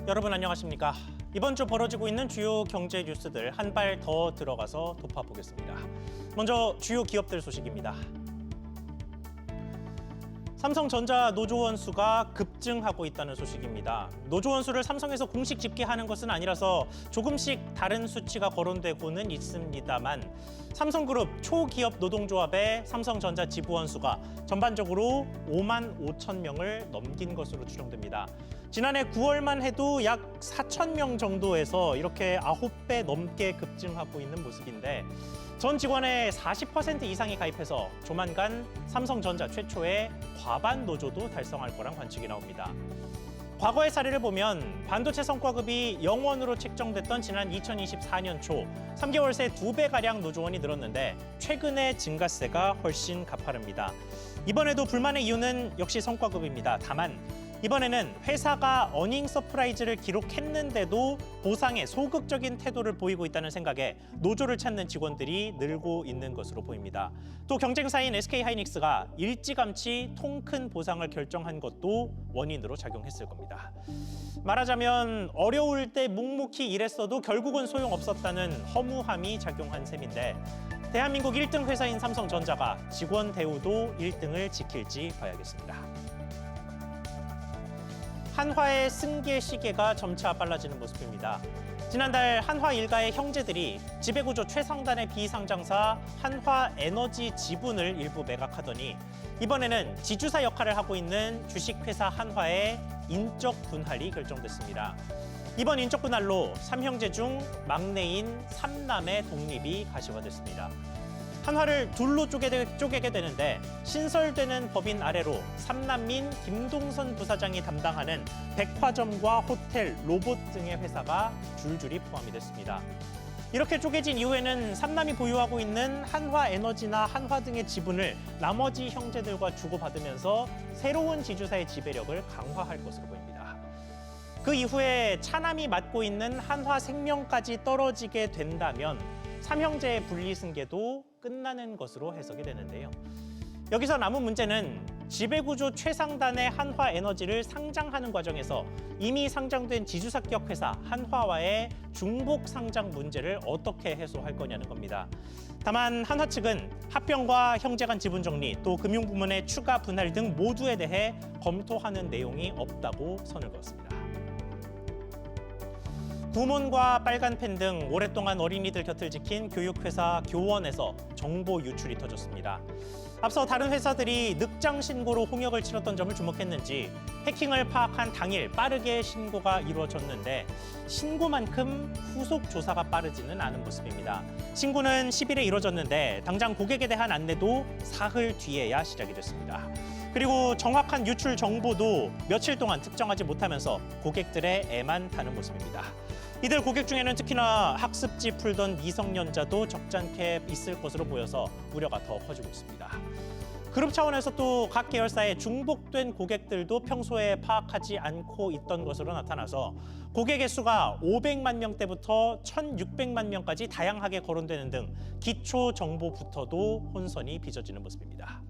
여러분 안녕하십니까? 이번 주 벌어지고 있는 주요 경제 뉴스들 한 발 더 들어가서 돋아보겠습니다. 먼저 주요 기업들 소식입니다. 삼성전자 노조원 수가 급증하고 있다는 소식입니다. 노조원 수를 삼성에서 공식 집계하는 것은 아니라서 조금씩 다른 수치가 거론되고는 있습니다만 삼성그룹 초기업 노동조합의 삼성전자 지부원 수가 전반적으로 5만 5천 명을 넘긴 것으로 추정됩니다. 지난해 9월만 해도 약 4천 명 정도에서 이렇게 9배 넘게 급증하고 있는 모습인데 전 직원의 40% 이상이 가입해서 조만간 삼성전자 최초의 과반 노조도 달성할 거란 관측이 나옵니다. 과거의 사례를 보면 반도체 성과급이 0원으로 책정됐던 지난 2024년 초 3개월 새 2배가량 노조원이 늘었는데 최근에 증가세가 훨씬 가파릅니다. 이번에도 불만의 이유는 역시 성과급입니다. 다만 이번에는 회사가 어닝 서프라이즈를 기록했는데도 보상에 소극적인 태도를 보이고 있다는 생각에 노조를 찾는 직원들이 늘고 있는 것으로 보입니다. 또 경쟁사인 SK하이닉스가 일찌감치 통 큰 보상을 결정한 것도 원인으로 작용했을 겁니다. 말하자면 어려울 때 묵묵히 일했어도 결국은 소용없었다는 허무함이 작용한 셈인데 대한민국 1등 회사인 삼성전자가 직원 대우도 1등을 지킬지 봐야겠습니다. 한화의 승계 시계가 점차 빨라지는 모습입니다. 지난달 한화 일가의 형제들이 지배구조 최상단의 비상장사 한화에너지 지분을 일부 매각하더니 이번에는 지주사 역할을 하고 있는 주식회사 한화의 인적 분할이 결정됐습니다. 이번 인적 분할로 3형제 중 막내인 3남의 독립이 가시화됐습니다. 한화를 둘로 쪼개게 되는데 신설되는 법인 아래로 삼남민 김동선 부사장이 담당하는 백화점과 호텔, 로봇 등의 회사가 줄줄이 포함이 됐습니다. 이렇게 쪼개진 이후에는 삼남이 보유하고 있는 한화에너지나 한화 등의 지분을 나머지 형제들과 주고받으면서 새로운 지주사의 지배력을 강화할 것으로 보입니다. 그 이후에 차남이 맡고 있는 한화생명까지 떨어지게 된다면 삼형제의 분리승계도 끝나는 것으로 해석이 되는데요. 여기서 남은 문제는 지배구조 최상단의 한화에너지를 상장하는 과정에서 이미 상장된 지주사격 회사 한화와의 중복 상장 문제를 어떻게 해소할 거냐는 겁니다. 다만 한화 측은 합병과 형제 간 지분 정리, 또 금융부문의 추가 분할 등 모두에 대해 검토하는 내용이 없다고 선을 그었습니다. 구몬과 빨간펜 등 오랫동안 어린이들 곁을 지킨 교육회사 교원에서 정보 유출이 터졌습니다. 앞서 다른 회사들이 늑장 신고로 홍역을 치렀던 점을 주목했는지 해킹을 파악한 당일 빠르게 신고가 이루어졌는데 신고만큼 후속 조사가 빠르지는 않은 모습입니다. 신고는 10일에 이루어졌는데 당장 고객에 대한 안내도 사흘 뒤에야 시작이 됐습니다. 그리고 정확한 유출 정보도 며칠 동안 특정하지 못하면서 고객들의 애만 타는 모습입니다. 이들 고객 중에는 특히나 학습지 풀던 미성년자도 적잖게 있을 것으로 보여서 우려가 더 커지고 있습니다. 그룹 차원에서 또 각 계열사의 중복된 고객들도 평소에 파악하지 않고 있던 것으로 나타나서 고객의 수가 500만 명대부터 1,600만 명까지 다양하게 거론되는 등 기초 정보부터도 혼선이 빚어지는 모습입니다.